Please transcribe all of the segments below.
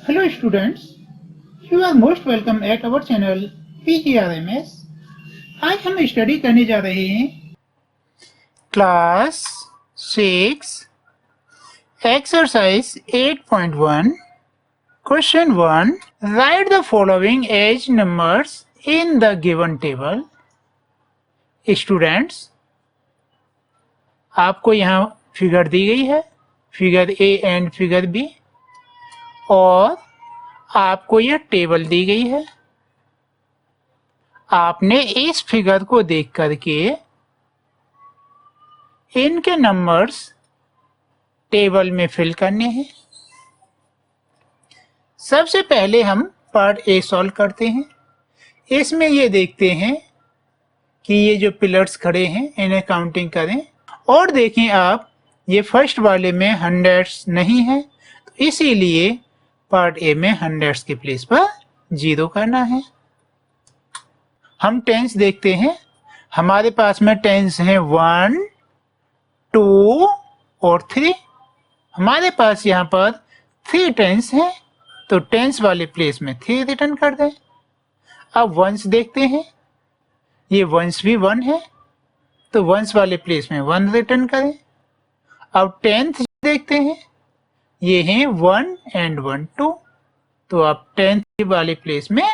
Hello students, you are most welcome at our channel PGRMS. आज हम study करने जा रहे हैं class 6 exercise 8.1 question 1 write the following as numbers in the given table. Students, आपको यहाँ फिगर दी गई है, figure A and figure B, और आपको यह टेबल दी गई है। आपने इस फिगर को देख करके इनके नंबर्स टेबल में फिल करने हैं। सबसे पहले हम पार्ट ए सॉल्व करते हैं। इसमें ये देखते हैं कि ये जो पिलर्स खड़े हैं इन्हें काउंटिंग करें, और देखें आप ये फर्स्ट वाले में हंड्रेड्स नहीं है, तो इसीलिए पार्ट ए में हंड्रेड्स के प्लेस पर 0 करना है। हम टेंस देखते हैं। हमारे पास में टेंस है 1, 2 और 3। हमारे पास यहाँ पर 3 टेंस है, तो टेंस वाले प्लेस में 3 रिटर्न कर दें। अब वंस देखते हैं, ये वंस भी 1 है, तो वंस वाले प्लेस में 1 रिटर्न करें। अब टेंथ देखते हैं, ये हैं 1 एंड 1 2, तो आप टेंथ वाले प्लेस में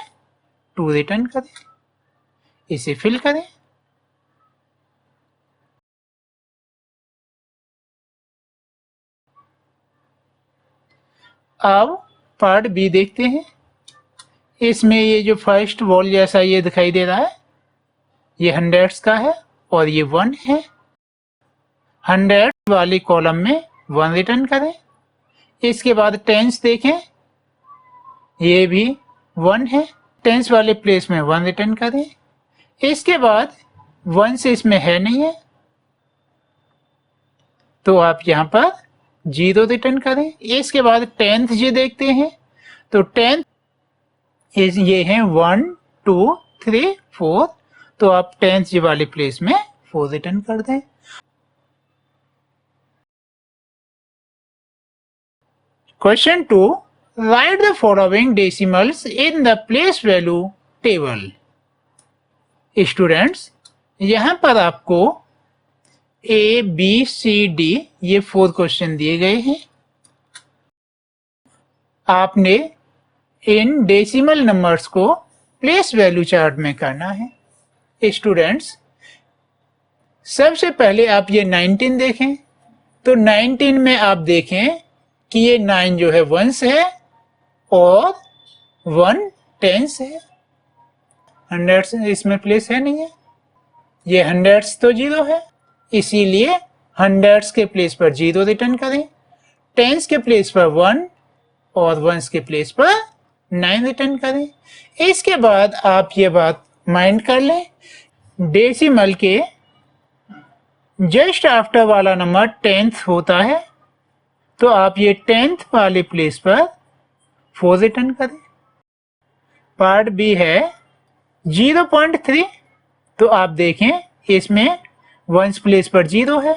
2 रिटर्न करें। इसे फिल करें। अब पार्ट बी देखते हैं। इसमें ये जो फर्स्ट वॉल जैसा ये दिखाई दे रहा है, ये हंड्रेड्स का है और ये 1 है। हंड्रेड वाली कॉलम में 1 रिटर्न करें। इसके बाद टेंस देखें, ये भी 1 है, टेंस वाले प्लेस में 1 रिटर्न करें। इसके बाद 1 से इसमें है नहीं है, तो आप यहाँ पर 0 रिटर्न करें। इसके बाद टेंथ जी देखते हैं, तो टेंथ ये है 1 2 3 4, तो आप टेंथ जी वाले प्लेस में 4 रिटर्न कर दें। Question 2 right the following decimals in the place value table. Students, यहाँ पर आपको ए बी सी डी ये 4 क्वेश्चन दिए गए हैं। आपने इन डेसिमल नंबर्स को प्लेस वैल्यू चार्ट में करना है। स्टूडेंट्स, सबसे पहले आप ये 19 देखें, तो 19 में आप देखें कि ये 9 जो है वंस है और 1 टेंस है। हंड्रेड्स इसमें प्लेस है नहीं है, ये हंड्रेड्स तो 0 है, इसीलिए हंड्रेड्स के प्लेस पर 0 रिटर्न करें। टेंस के प्लेस पर 1 और वंस के प्लेस पर 9 रिटर्न करें। इसके बाद आप ये बात माइंड कर लें, डेसिमल के जस्ट आफ्टर वाला नंबर 10th होता है, तो आप ये 10th वाले प्लेस पर 4 रिटर्न करें। पार्ट बी है 0.3, तो आप देखें इसमें वंस प्लेस पर 0 है,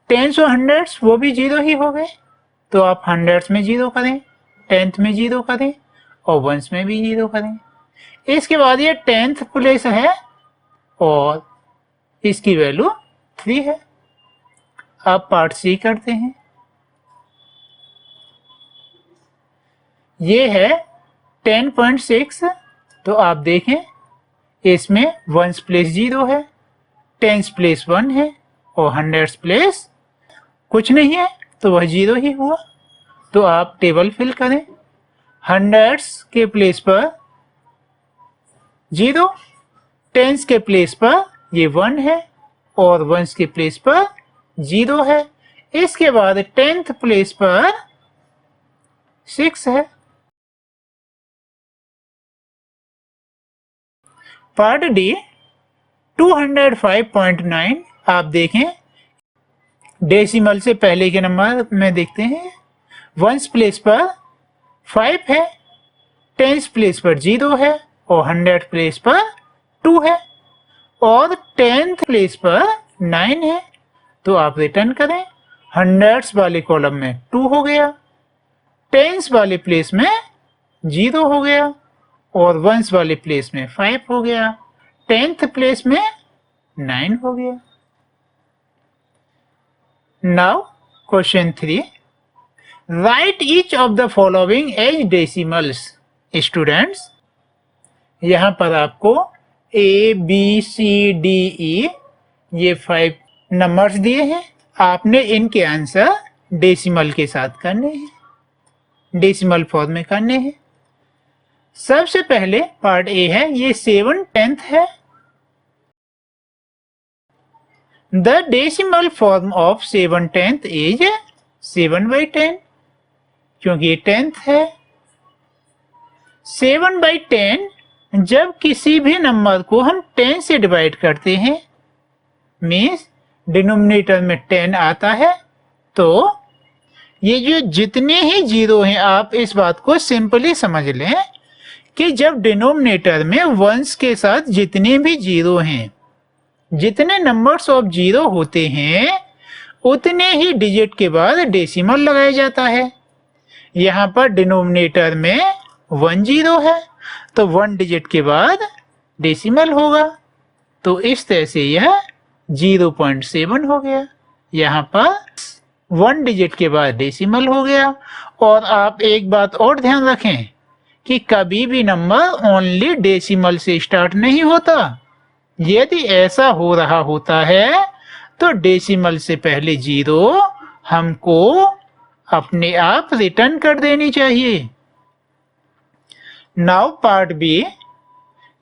टेंस और हंड्रेड्स वो भी 0 ही हो गए, तो आप हंड्रेड्स में 0 करें, टेंथ में 0 करें और वंस में भी 0 करें। इसके बाद ये 10th प्लेस है और इसकी वैल्यू 3 है। अब पार्ट सी करते हैं। ये है 10.6, तो आप देखें इसमें वंस प्लेस 0 है, टेंस प्लेस 1 है और हंड्रेड्स प्लेस कुछ नहीं है, तो वह 0 ही हुआ। तो आप टेबल फिल करें। हंड्रेड्स के प्लेस पर 0, टेंस के प्लेस पर ये 1 है और वंस के प्लेस पर 0 है। इसके बाद 10th प्लेस पर 6 है। पार्ट डी 205.9, आप देखें डेसिमल से पहले के नंबर में देखते हैं। वंस प्लेस पर 5 है, टेंस प्लेस पर 0 है और हंड्रेड प्लेस पर 2 है और 10th प्लेस पर 9 है, तो आप रिटर्न करें। हंड्रेड्स वाले कॉलम में 2 हो गया, टेंस वाले प्लेस में 0 हो गया और वंस वाले प्लेस में 5 हो गया, 10th प्लेस में 9 हो गया। Now question 3, write each of the following as decimals. Students, यहाँ पर आपको A, B, C, D, E ये 5 नंबर्स दिए हैं। आपने इनके आंसर डेसिमल के साथ करने हैं, डेसिमल फॉर्म में करने हैं। सबसे पहले पार्ट ए है, ये 7/10 है। The decimal form of 7/10 is 7/10, क्योंकि ये 10th है। 7/10 जब किसी भी नंबर को हम 10 से डिवाइड करते हैं, मीन्स डिनोमिनेटर में 10 आता है, तो ये जो जितने ही जीरो हैं, आप इस बात को सिंपली समझ लें कि जब डिनोमिनेटर में वंस के साथ जितने भी जीरो हैं, जितने नंबर्स ऑफ जीरो होते हैं, उतने ही डिजिट के बाद डेसिमल लगाया जाता है। यहाँ पर डिनोमिनेटर में 1 0 है, तो 1 डिजिट के बाद डेसिमल होगा, तो इस तरह से यह 0.7 हो गया। यहाँ पर 1 डिजिट के बाद डेसिमल हो गया। और आप एक बात और ध्यान रखें कि कभी भी नंबर ओनली डेसिमल से स्टार्ट नहीं होता। यदि ऐसा हो रहा होता है तो डेसिमल से पहले 0 हमको अपने आप रिटर्न कर देनी चाहिए। नाउ पार्ट बी,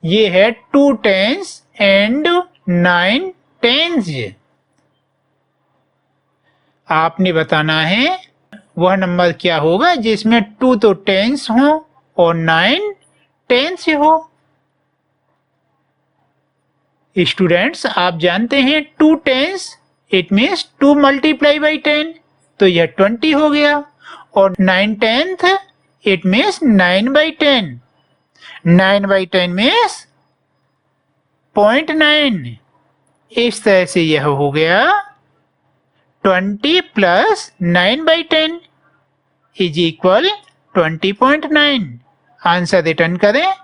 ये है 2 10s एंड 9 10s। आपने बताना है वह नंबर क्या होगा जिसमें 2 तो 10s हो और 9 10s हो। स्टूडेंट्स, आप जानते हैं 2 10s it means 2 multiply by 10, तो यह 20 हो गया, और 9 10th इट मीन्स 9/10, 9/10 मीन्स 0.9। इस तरह से यह हो गया 20 plus 9/10 is equal 20.9। Answer return करें।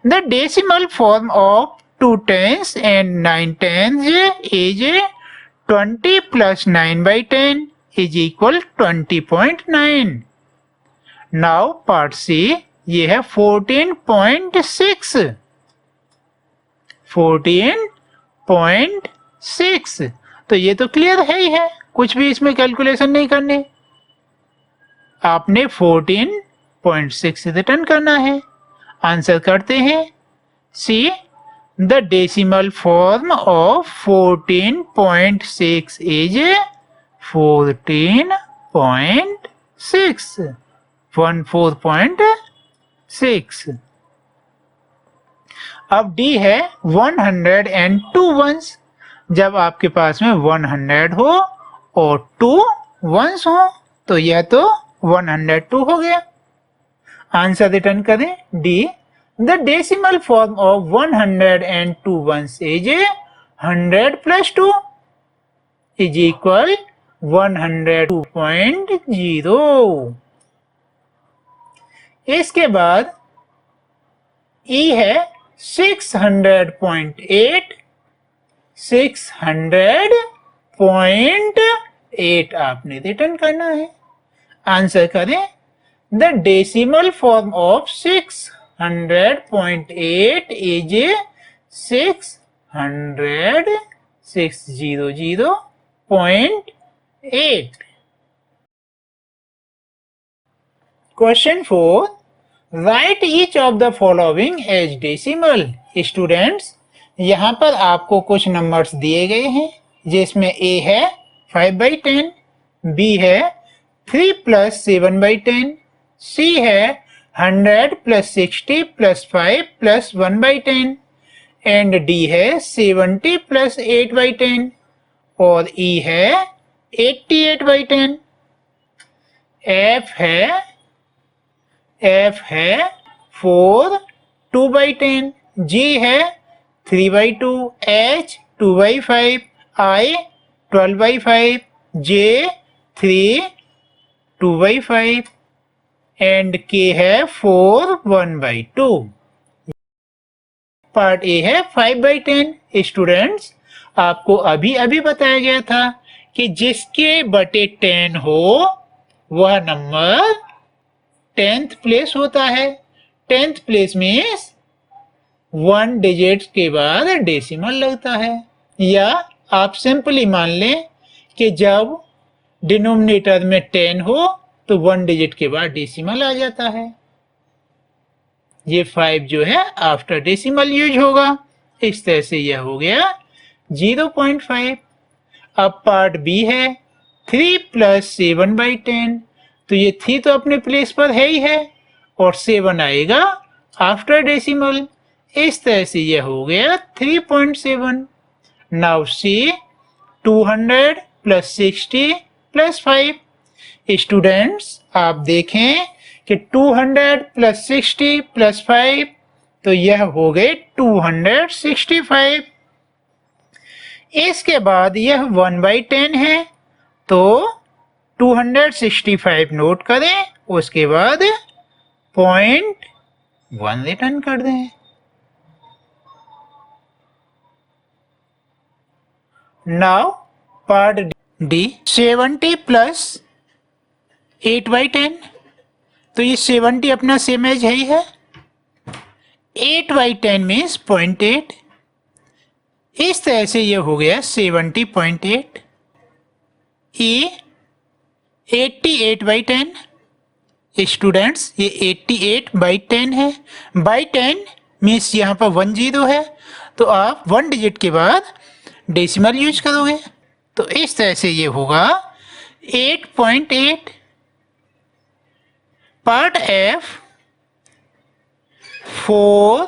The decimal form of 2 10s and 9 10s is 20 plus 9/10 is equal 20.9। Now part C, ये है 14.6। 14.6, तो ये तो क्लियर है ही है, कुछ भी इसमें कैलकुलेशन नहीं करनी। आपने 14.6 रिटर्न करना है। आंसर करते हैं। See, the decimal form of 14.6 is 14.6, 14.6। अब डी है 102 वंस। जब आपके पास में 100 हो और 2 वंस हो तो यह तो 102 हो गया। आंसर रिटर्न करें। D, the decimal form of 102 ones is 100 plus 2 is equal 102.0। इसके बाद ई है 600.8। 600.8 आपने रिटर्न करना है। आंसर करें। The decimal form of 600.8 is 600.8। Question 4, write each of the following as decimal. Students, यहाँ पर आपको कुछ नंबर्स दिए गए हैं जिसमें A है 5/10, B है 3 + 7/10, C है 100 + 60 + 5 + 1/10 एंड D है 70 + 8/10 और E है 88/10। F है 4 2/10, G है 3/2, H 2/5, I 12/5, J 3 2/5। And k है 4 1/2। पार्ट ए है 5/10। स्टूडेंट्स, आपको अभी अभी बताया गया था कि जिसके बटे 10 हो वह नंबर 10th प्लेस होता है। 10th प्लेस मीन्स 1 डिजिट के बाद डेसिमल लगता है। या आप सिंपली मान लें कि जब डिनोमिनेटर में 10 हो तो 1 डिजिट के बाद डेसिमल आ जाता है। ये 5 जो है आफ्टर डेसिमल यूज होगा। इस तरह से यह हो गया 0.5। अब पार्ट बी है 3 + 7/10। तो ये 3 तो अपने प्लेस पर है ही है और 7 आएगा आफ्टर डेसिमल। इस तरह से यह हो गया 3.7। Now see 200 + 60 + 5। स्टूडेंट्स, आप देखें कि 200 + 60 + 5 तो यह हो गए 265। इसके बाद यह 1/10 है तो 265 नोट करें, उसके बाद 0.1 रिटर्न कर दें। Now part D 70 + 8/10। तो ये 70 अपना सेम एज है ही है। 8/10 मीन्स 0.8। इस तरह से ये हो गया 70.8। ये 88/10। स्टूडेंट्स, ये 88/10 है। बाई 10 मीन्स यहाँ पर 1 0 है तो आप 1 डिजिट के बाद डेसिमल यूज करोगे। तो इस तरह से ये होगा 8.8। Part F 4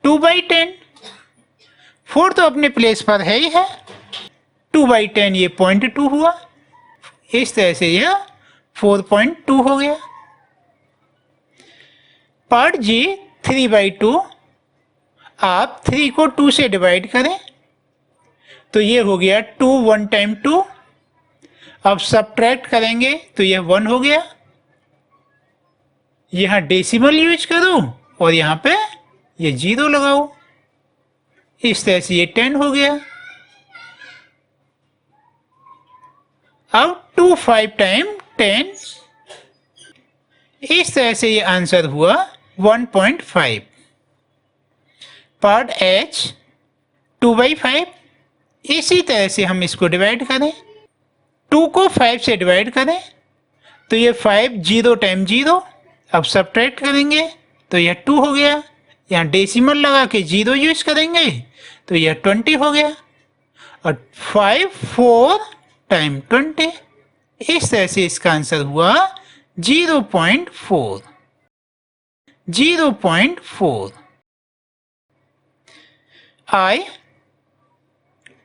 2/10। 4 तो अपने प्लेस पर है ही है। 2/10 ये 0.2 हुआ। इस तरह से यह 4.2 हो गया। पार्ट जी 3/2। आप 3 को 2 से डिवाइड करें तो ये हो गया 2 1 टाइम 2। अब सब्ट्रैक्ट करेंगे तो यह 1 हो गया। यहाँ डेसिमल यूज करो और यहाँ पे ये 0 लगाओ। इस तरह से ये 10 हो गया। अब 2 5 टाइम 10। इस तरह से ये आंसर हुआ 1.5। Part H 2/5। इसी तरह से हम इसको डिवाइड करें। 2 को 5 से डिवाइड करें तो ये 5 0 टाइम 0। अब सब्ट्रैक्ट करेंगे तो यह 2 हो गया। यहाँ डेसिमल लगा के 0 यूज करेंगे तो यह 20 हो गया। और 5 4 टाइम 20। इस तरह से इसका आंसर हुआ 0.4। 0.4। आई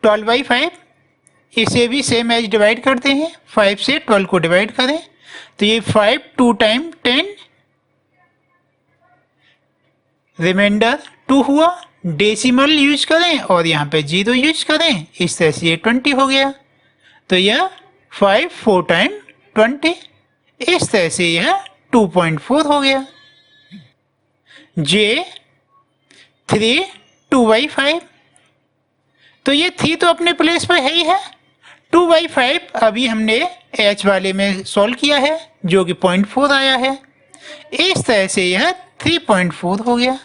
12/5। इसे भी सेम एज डिवाइड करते हैं। 5 से 12 को डिवाइड करें तो ये 5 2 टाइम 10। रिमाइंडर 2 हुआ। डेसिमल यूज करें और यहाँ पे 0 यूज करें। इस तरह से ये 20 हो गया। तो यह 5 4 टाइम 20। इस तरह से यह 2.4 हो गया। जे 3 2/5। तो ये 3 तो अपने प्लेस पर है ही है। 2/5 अभी हमने एच वाले में सॉल्व किया है जो कि 0.4 आया है। इस तरह से यह 3.4 हो गया।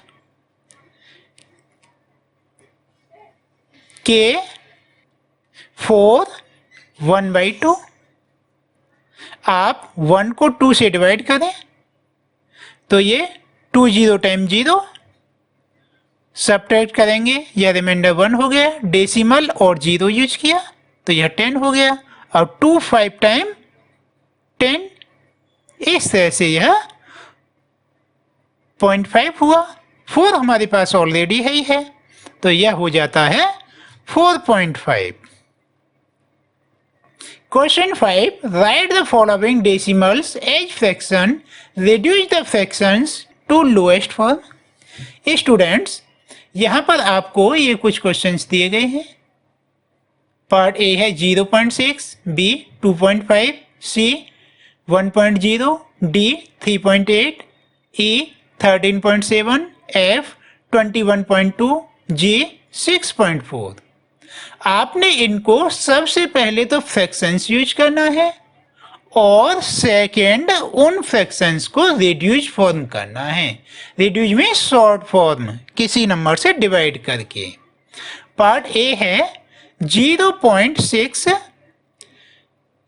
के 4 1/2। आप 1 को 2 से डिवाइड करें तो ये 2 0 टाइम 0। सब्ट्रैक्ट करेंगे यह रिमाइंडर 1 हो गया। डेसिमल और 0 यूज किया तो यह 10 हो गया। और 2 5 टाइम 10। इस तरह से यह 0.5 हुआ। 4 हमारे पास ऑलरेडी है ही है तो यह हो जाता है 4.5। Question 5. Write the following decimals as fraction. Reduce the fractions to lowest form. Students, यहाँ पर आपको ये कुछ क्वेश्चंस दिए गए हैं। पार्ट ए है 0.6, बी 2.5, सी 1.0, डी 3.8, ई 13.7, एफ 21.2, जी 6.4। आपने इनको सबसे पहले तो फ्रैक्शंस यूज करना है और सेकेंड उन फ्रैक्शंस को रिड्यूज फॉर्म करना है। रिड्यूज में शॉर्ट फॉर्म किसी नंबर से डिवाइड करके। पार्ट ए है 0.6।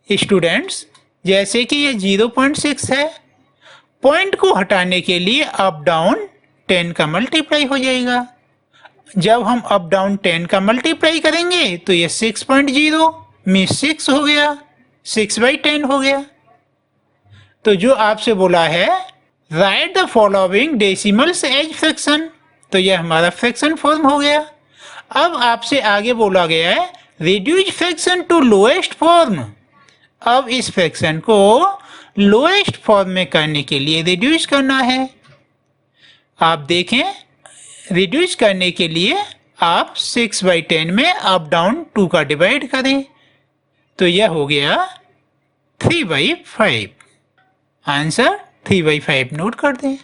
स्टूडेंट्स जैसे कि ये 0.6 है, पॉइंट को हटाने के लिए अप डाउन 10 का मल्टीप्लाई हो जाएगा। जब हम अप डाउन 10 का मल्टीप्लाई करेंगे तो ये 6.0 में 6 हो गया, 6/10 हो गया। तो जो आपसे बोला है write the following decimals as fraction, तो यह हमारा फ्रैक्शन फॉर्म हो गया। अब आपसे आगे बोला गया है reduce fraction to lowest form. अब इस फ्रैक्शन को लोएस्ट फॉर्म में करने के लिए रिड्यूस करना है। आप देखें, रिड्यूस करने के लिए आप 6/10 में अप डाउन 2 का डिवाइड करें, तो यह हो गया 3/5। आंसर 3/5 नोट कर दें।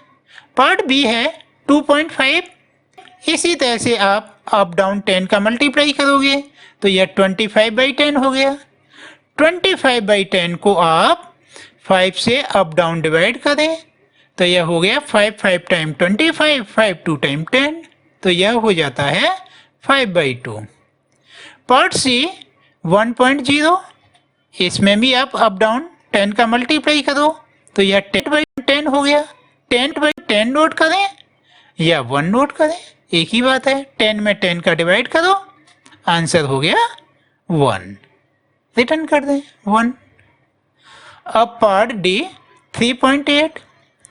पार्ट बी है 2.5। इसी तरह से आप अप डाउन 10 का मल्टीप्लाई करोगे तो यह 25/10 हो गया। 25/10 को आप 5 से अप डाउन डिवाइड करें तो यह हो गया 5 टाइम 25, 5 2 टाइम 10, तो यह हो जाता है 5/2। Part C 1.0। इसमें भी आप अप डाउन 10 का मल्टीप्लाई करो तो यह 10/10 हो गया। 10/10 नोट करें या 1 नोट करें, एक ही बात है। 10 में 10 का डिवाइड करो, आंसर हो गया 1। रिटर्न कर दें 1। अब पार्ट डी 3.8।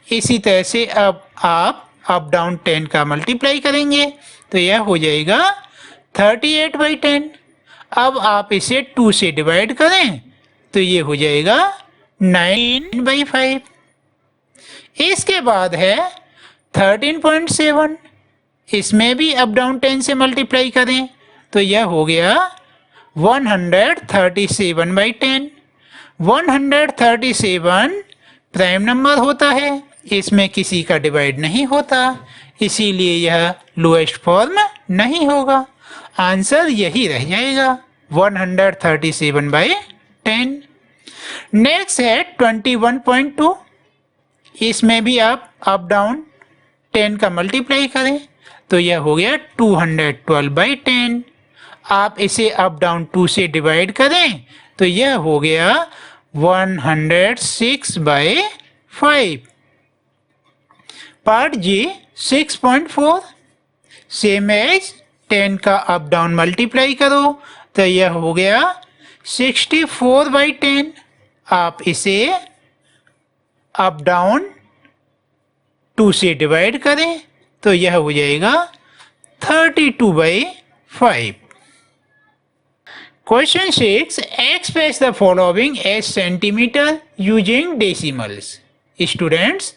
इसी तरह से अब आप अप डाउन 10 का मल्टीप्लाई करेंगे तो यह हो जाएगा 38/10। अब आप इसे 2 से डिवाइड करें तो ये हो जाएगा 9/5। इसके बाद है 13.7। इसमें भी अप डाउन 10 से मल्टीप्लाई करें तो यह हो गया 137/10। 137 प्राइम नंबर होता है, इसमें किसी का डिवाइड नहीं होता, इसीलिए यह लोएस्ट फॉर्म नहीं होगा। आंसर यही रह जाएगा 137/10। नेक्स्ट है 21.2। इसमें भी आप अप डाउन 10 का मल्टीप्लाई करें तो यह हो गया 212/10। आप इसे अप डाउन 2 से डिवाइड करें तो यह हो गया 106/5। पार्ट जी 6.4। सेम एज 10 का अप डाउन मल्टीप्लाई करो तो यह हो गया 64/10। आप इसे अप डाउन 2 से डिवाइड करें तो यह हो जाएगा 32/5। Question 6, express the following as centimetre using decimals. Students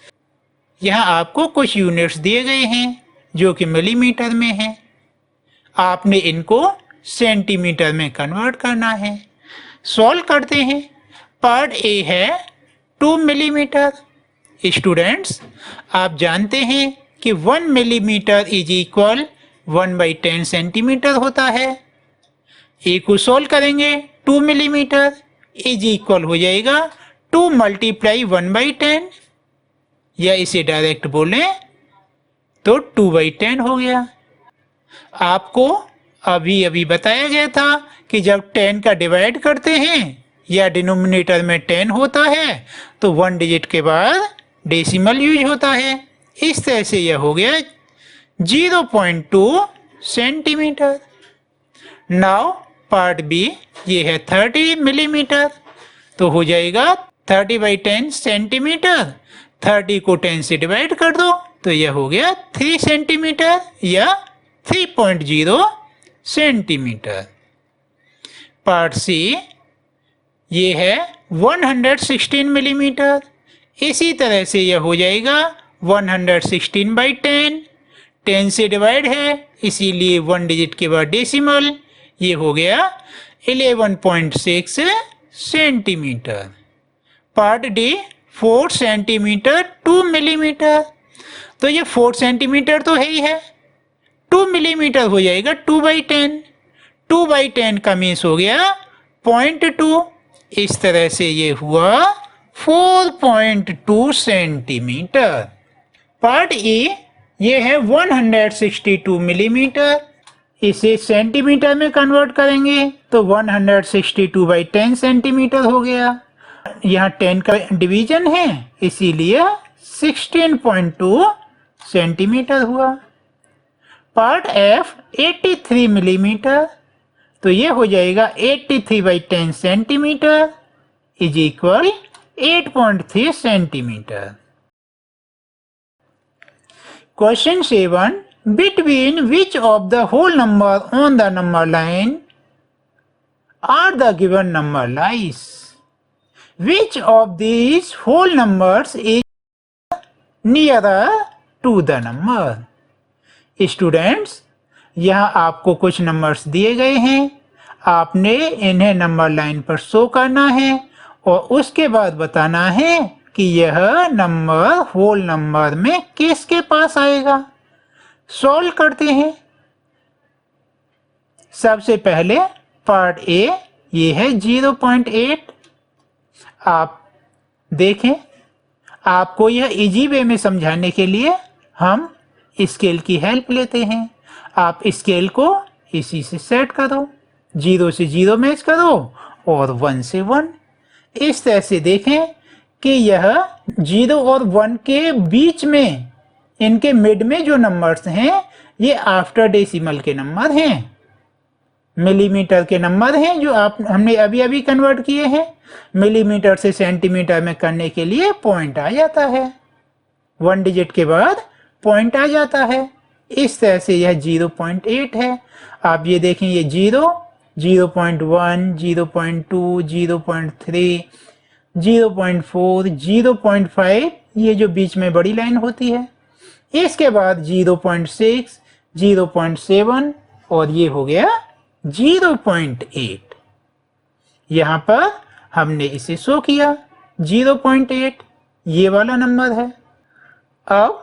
यहाँ आपको कुछ यूनिट्स दिए गए हैं जो कि मिलीमीटर में हैं। आपने इनको सेंटीमीटर में कन्वर्ट करना है। सॉल्व करते हैं। पार्ट ए है 2 मिलीमीटर। स्टूडेंट्स आप जानते हैं कि 1 मिलीमीटर इज इक्वल 1/10 सेंटीमीटर होता है। ए को सॉल्व करेंगे 2 मिलीमीटर इज इक्वल हो जाएगा 2 × 1/10, या इसे डायरेक्ट बोलें तो 2/10 हो गया। आपको अभी अभी बताया गया था कि जब 10 का डिवाइड करते हैं या डिनोमिनेटर में 10 होता है तो 1 डिजिट के बाद डेसिमल यूज होता है। इस तरह से यह हो गया 0.2 सेंटीमीटर। नाउ पार्ट बी ये है 30 मिलीमीटर, तो हो जाएगा 30/10 सेंटीमीटर। 30 को 10 से डिवाइड कर दो तो यह हो गया 3 सेंटीमीटर या 3.0 सेंटीमीटर। पार्ट सी ये है 116 मिलीमीटर। इसी तरह से यह हो जाएगा 116/10। 10 से डिवाइड है इसीलिए 1 डिजिट के बाद डेसिमल, ये हो गया 11.6 centimetre. Part D 4 centimetre 2 millimetre, तो ये 4 सेंटीमीटर तो है ही है, 2 मिलीमीटर हो जाएगा 2/10, 2/10 का मीन्स हो गया 0.2। इस तरह से ये हुआ 4.2 सेंटीमीटर। पार्ट ए ये है 162 मिलीमीटर, इसे सेंटीमीटर में कन्वर्ट करेंगे तो 162/10 सेंटीमीटर हो गया। यहाँ 10 का डिवीजन है इसीलिए 16.2 सेंटीमीटर हुआ। पार्ट एफ 83 मिलीमीटर, तो ये हो जाएगा 83/10 centimetre is equal 8.3 centimetre. Question 7, between which of the whole number on the number line are the given number lies? Which of these whole numbers is nearer to the number? Students, यहाँ आपको कुछ numbers दिए गए हैं, आपने इन्हें number line पर show करना है और उसके बाद बताना है कि यह नंबर होल नंबर में किसके पास आएगा। सॉल्व करते हैं। सबसे पहले पार्ट ए ये है 0.8। आप देखें, आपको यह इजी वे में समझाने के लिए हम स्केल की हेल्प लेते हैं। आप स्केल को इसी से सेट करो, 0 से 0 मैच करो और 1 से 1। इस तरह से देखें कि यह 0 और 1 के बीच में, इनके मिड में जो नंबर्स हैं ये आफ्टर डेसिमल के नंबर हैं, मिलीमीटर के नंबर हैं जो हमने अभी अभी कन्वर्ट किए हैं। मिलीमीटर से सेंटीमीटर में करने के लिए पॉइंट आ जाता है, 1 डिजिट के बाद पॉइंट आ जाता है। इस तरह से यह 0.8 है। आप ये देखें, ये 0, 0.1, 0.2, 0.3, 0.4, 0.5, ये जो बीच में बड़ी लाइन होती है। इसके बाद 0.6, 0.7 और ये हो गया 0.8। यहाँ पर हमने इसे शो किया 0.8, ये वाला नंबर है। अब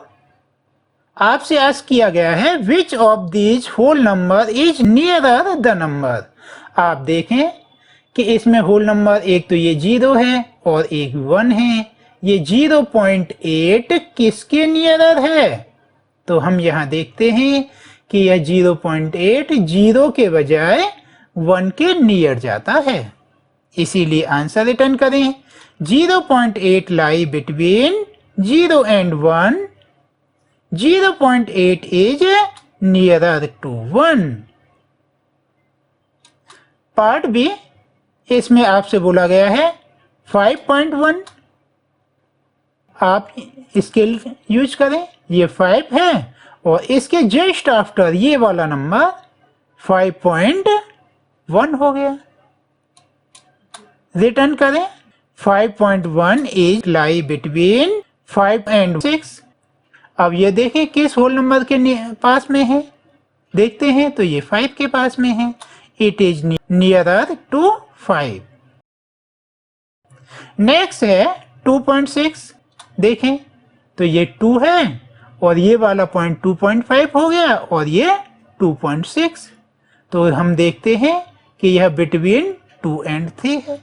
आपसे आस्क किया गया है which of these whole number is nearer the number. आप देखें कि इसमें होल नंबर एक तो ये 0 है और एक 1 है। ये 0.8 किसके नियरर है? तो हम यहाँ देखते हैं कि यह 0.8 0 के बजाय 1 के नियर जाता है, इसीलिए आंसर रिटर्न करें। 0.8 lie between 0 and 1, 0.8 is nearer to 1। Part B, इसमें आपसे बोला गया है 5.1। आप स्केल यूज करें, ये 5 है और इसके जस्ट आफ्टर ये वाला नंबर 5.1 हो गया। रिटर्न करें। 5.1 इज लाई बिटवीन 5 and 6। अब ये देखें किस होल नंबर के पास में है, देखते हैं तो ये 5 के पास में है। It is nearer to 5। Next है 2.6। देखें तो ये 2 है और ये वाला पॉइंट 2.5 हो गया और ये 2.6। तो हम देखते हैं कि यह बिटवीन 2 and 3 है।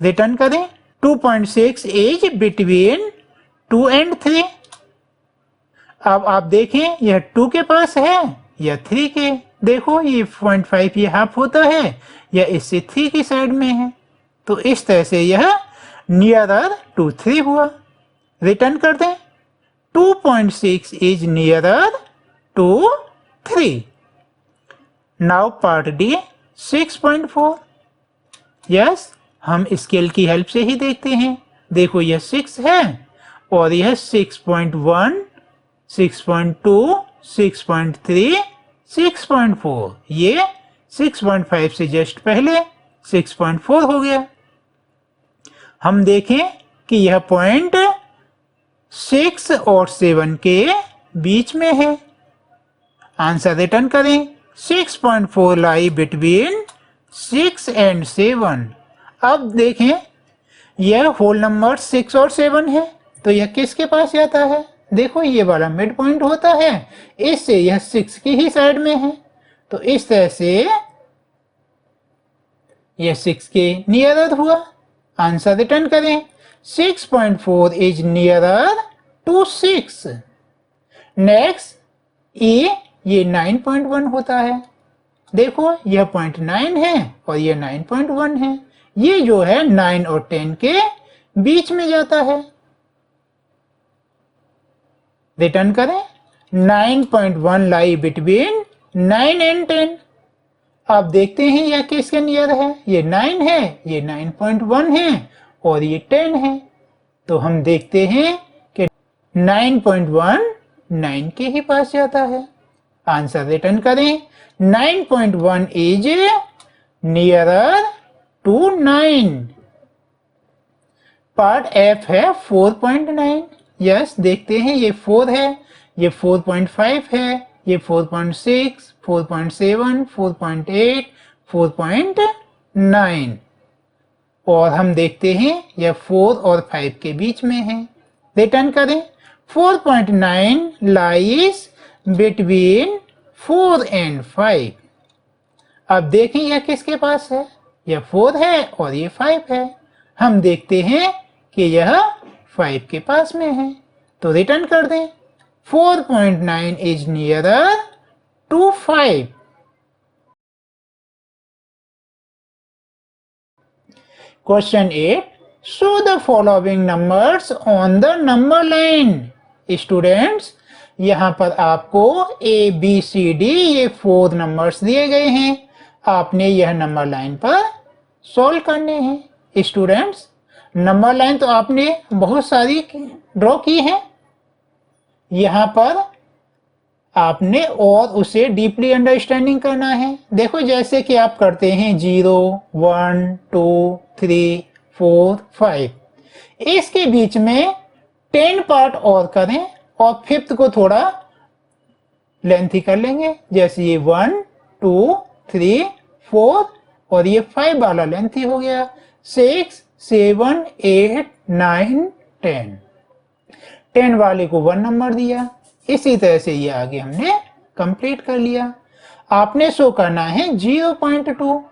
रिटर्न करें। 2.6 इज बिटवीन 2 and 3। अब आप देखें यह 2 के पास है या 3 के। देखो ये 0.5 ये हाफ होता है या इससे 3 की साइड में है, तो इस तरह से यह नियरर टू 3 हुआ। रिटर्न कर दें। 2.6 is nearer to 3। Now part D 6.4। Yes, हम स्केल की हेल्प से ही देखते हैं। देखो यह 6 है और यह 6.1, 6.2, 6.3, 6.4। ये 6.5 से जस्ट पहले 6.4 हो गया। हम देखें कि यह पॉइंट 6 और 7 के बीच में है। आंसर रिटर्न करें। 6.4 लाई बिटवीन 6 and 7। अब देखें यह होल नंबर 6 और 7 है, तो यह किसके पास जाता है? देखो ये वाला मिड पॉइंट होता है, इससे यह 6 की ही साइड में है, तो इस तरह से यह 6 के नियरर हुआ। आंसर रिटर्न करें, 6.4 इज नियरर टू 6। नेक्स्ट ए, ये 9.1 होता है। देखो यह 0.9 है और यह 9.1 है, ये जो है 9 और 10 के बीच में जाता है। रिटर्न करें, 9.1 लाई बिटवीन 9 एंड 10। आप देखते हैं यह किसके नियर है? ये 9 है, ये 9.1 है और ये 10 है, तो हम देखते हैं कि 9.1 9 के ही पास जाता है। आंसर रिटर्न करें, 9.1 is nearer to 9। Part F है 4.9। यस, देखते हैं ये 4 है, ये 4.5 है, ये 4.6, 4.7, 4.8, 4.9 और हम देखते हैं यह 4 और 5 के बीच में है। रिटर्न करें, 4.9 लाइज बिटवीन 4 एंड 5। अब देखें यह किसके पास है? यह 4 है और ये 5 है। हम देखते हैं कि यह 5 के पास में है, तो रिटर्न कर दें, 4.9 is nearer to 5। Question 8, show the following numbers on the number line. Students, यहाँ पर आपको ए बी सी डी ये 4 नंबर्स दिए गए हैं, आपने यह नंबर लाइन पर सॉल्व करने हैं। स्टूडेंट्स, नंबर लाइन तो आपने बहुत सारी ड्रॉ की है, यहाँ पर आपने और उसे डीपली अंडरस्टैंडिंग करना है। देखो जैसे कि आप करते हैं 0, 1, 2, 3, 4, 5, इसके बीच में 10 पार्ट और करें और 5th को थोड़ा लेंथी कर लेंगे, जैसे ये 1, 2, 3, 4 और ये 5 वाला लेंथी हो गया, 6, 7, 8, 9, 10। 10 वाले को 1 नंबर दिया, इसी तरह से ये आगे हमने कंप्लीट कर लिया। आपने शो करना है 0.2।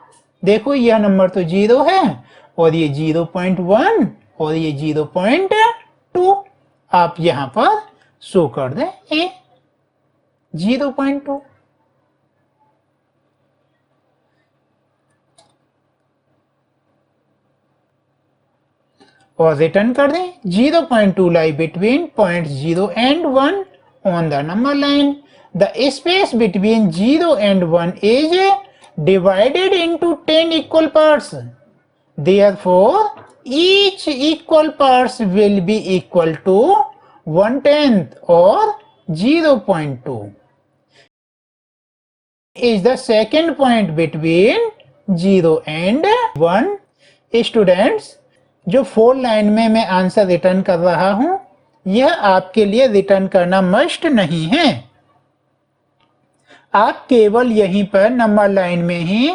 देखो यह नंबर तो 0 है और ये 0.1 और ये 0.2, आप यहां पर शो कर दें ए 0.2। और रिटर्न कर दें, 0.2 lie between point 0 and 1 on the number line. The space between 0 and 1 is divided into 10 equal parts. Therefore, each equal parts will be equal to 1/10 or 0.2. Is the second point between 0 and 1. Students, जो 4 line में मैं answer return कर रहा हूं, यह आपके लिए return करना मस्ट नहीं है। आप केवल यहीं पर नंबर लाइन में ही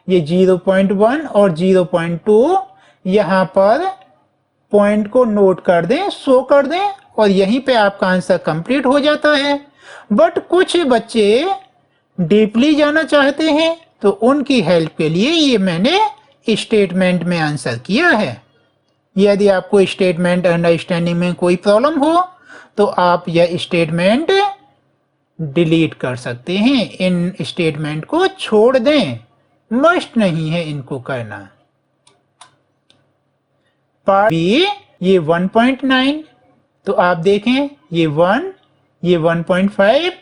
ये 0.1 और 0.2 यहां पर पॉइंट को नोट कर दें, शो कर दें और यहीं पे आपका आंसर कंप्लीट हो जाता है। बट कुछ बच्चे डीपली जाना चाहते हैं, तो उनकी हेल्प के लिए ये मैंने स्टेटमेंट में आंसर किया है। यदि आपको स्टेटमेंट अंडरस्टैंडिंग में कोई प्रॉब्लम हो तो आप यह स्टेटमेंट डिलीट कर सकते हैं, इन स्टेटमेंट को छोड़ दें, मस्ट नहीं है इनको करना। पार्ट बी, ये 1.9, तो आप देखें ये 1, ये 1.5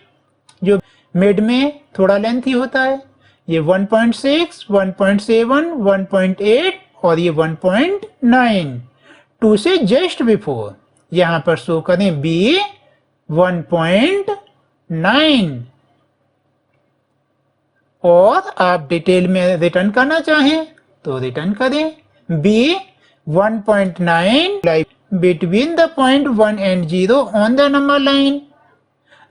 जो मिड में थोड़ा लेंथी होता है, ये 1.6, 1.7, 1.8 और ये 1.9, 2 से जस्ट बिफोर यहां पर शो करें बी 1.9। और आप डिटेल में रिटर्न करना चाहें तो रिटर्न करें B 1.9 lie between the point 1 and 0 on the number line.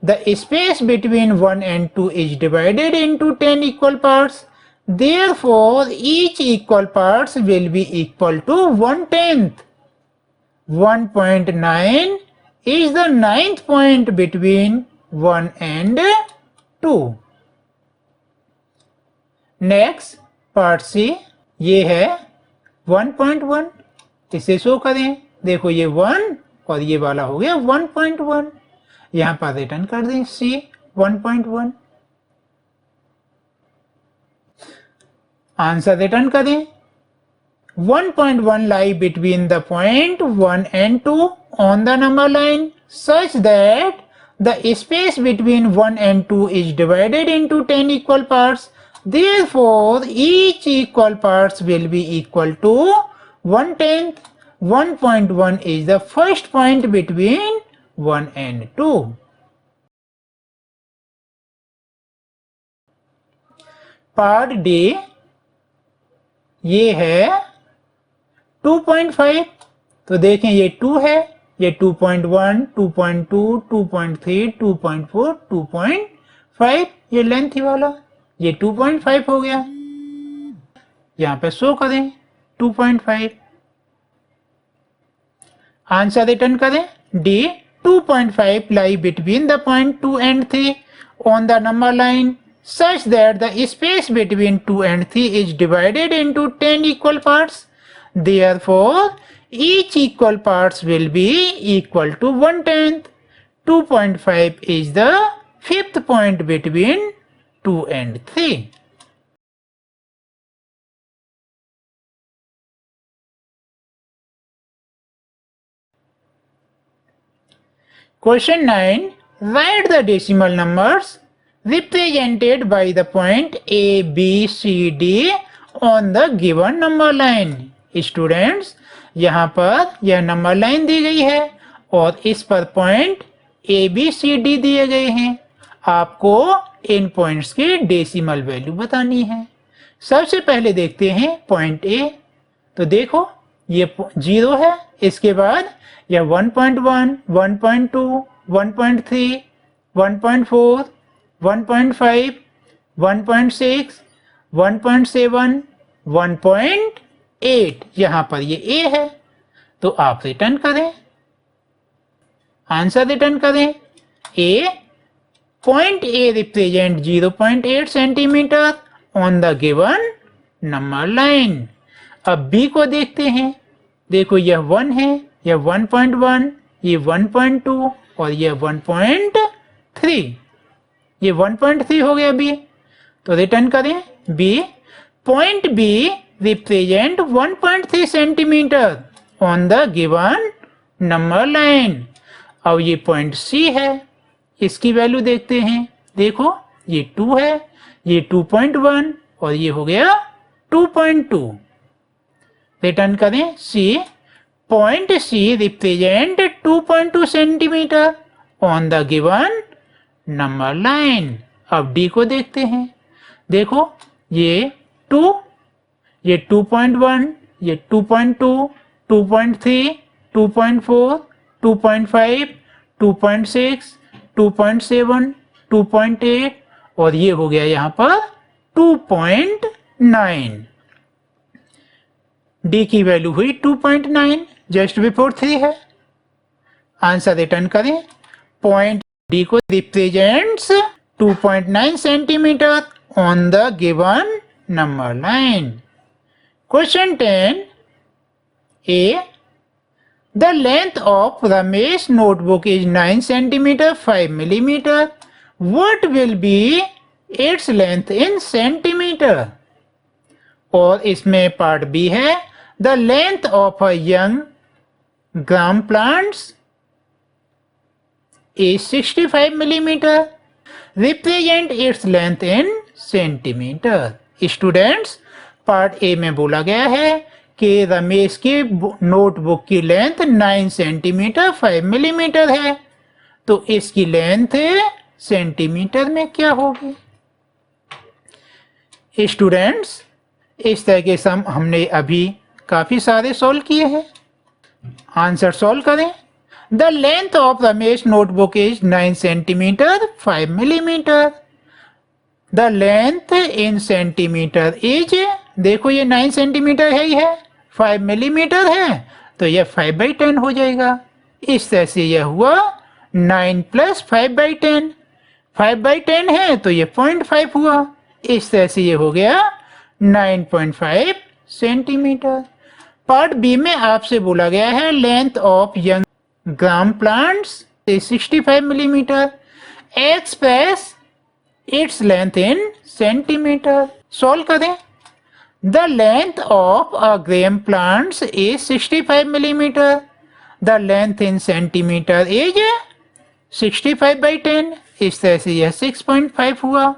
The space between 1 and 2 is divided into 10 equal parts. Therefore, each equal parts will be equal to 1/10. 1.9 is the 9th point between 1 and 2. Next part C, ये है 1.1, इसे show करें। देखो ये 1 और ये वाला हो गया 1.1, यहां पर रिटर्न कर दें सी 1.1। आंसर रिटर्न करें। 1.1 lie between the point 1 and 2 on the number line such that the space between 1 and 2 is divided into 10 equal parts. Therefore, each equal parts will be equal to 1/10. 1.1 is the first point between 1 and 2. Part D, ये है 2.5। तो देखें ये 2 है, ये 2.1, 2.2, 2.3, 2.4, 2.5, ये length ही वाला, ये 2.5 हो गया। यहां पे शो करें 2.5। आंसर रिटर्न करें। D 2.5 lie between the point 2 and 3 on the number line such that the space between 2 and 3 is divided into 10 equal parts. Therefore, each equal parts will be equal to 1/10. 2.5 is the fifth point between 2 and 3. Question 9. Write the decimal numbers represented by the point A, B, C, D on the given number line. Students, यहाँ पर यह number line दी गई है और इस पर point A B C D दिए गए हैं। आपको इन पॉइंट्स की डेसिमल वैल्यू बतानी है। सबसे पहले देखते हैं पॉइंट ए। तो देखो ये 0 है, इसके बाद यह 1.1, 1.2, 1.3, 1.4, 1.5, 1.6, 1.7, 1.8, यहां पर ये ए है। तो आप रिटर्न करें, आंसर रिटर्न करें। A point A represent 0.8 centimetre on the given number line. अब बी को देखते हैं। देखो यह 1 है, यह 1.1, ये 1.2 और यह 1.3, ये 1.3 हो गया बी। तो रिटर्न करें B. Point B represent 1.3 centimetre on the given number line. अब ये पॉइंट सी है, इसकी वैल्यू देखते हैं। देखो ये 2 है, ये 2.1 और ये हो गया 2.2। रिटर्न करें C. Point C represent 2.2 centimetre on the given number line. अब डी को देखते हैं। देखो ये 2, ये 2.1, ये 2.2, 2.3, 2.4, 2.5, 2.6, 2.7, 2.8 और ये हो गया यहाँ पर 2.9। डी की वैल्यू हुई 2.9, जस्ट बिफोर 3 है। आंसर रिटर्न करें। पॉइंट डी को represents 2.9 centimetre on the given number line. Question 10. A. The length of Ramesh notebook is 9 cm 5 mm. What will be its length in centimeter? और इसमें part B है। The length of a young gram plants is 65 mm. Represent its length in centimeter. Students, part A में बोला गया है कि रमेश की notebook की लेंथ 9 सेंटीमीटर 5 मिलीमीटर है। तो इसकी लेंथ सेंटीमीटर में क्या होगी? स्टूडेंट्स, इस तरह के सम हमने अभी काफी सारे सॉल्व किए हैं। आंसर सॉल्व करें। The length of Ramesh notebook is 9 centimetre 5 millimetre. The length in centimetre is, देखो ये 9 सेंटीमीटर है ही है, 5 मिलीमीटर है, तो यह 5/10 हो जाएगा। इस तरह से यह हुआ 9 + 5/10। 5/10 है तो ये 0.5 हुआ। इस तरह से ये हो गया 9.5 सेंटीमीटर। पार्ट बी में आपसे बोला गया है length of young gram plants 65 millimetre. Express its length in centimetre. Solve करें। The length of a gram plants is 65 millimetre. The length in centimetre is 65/10। इस तरह से यह 6.5 हुआ।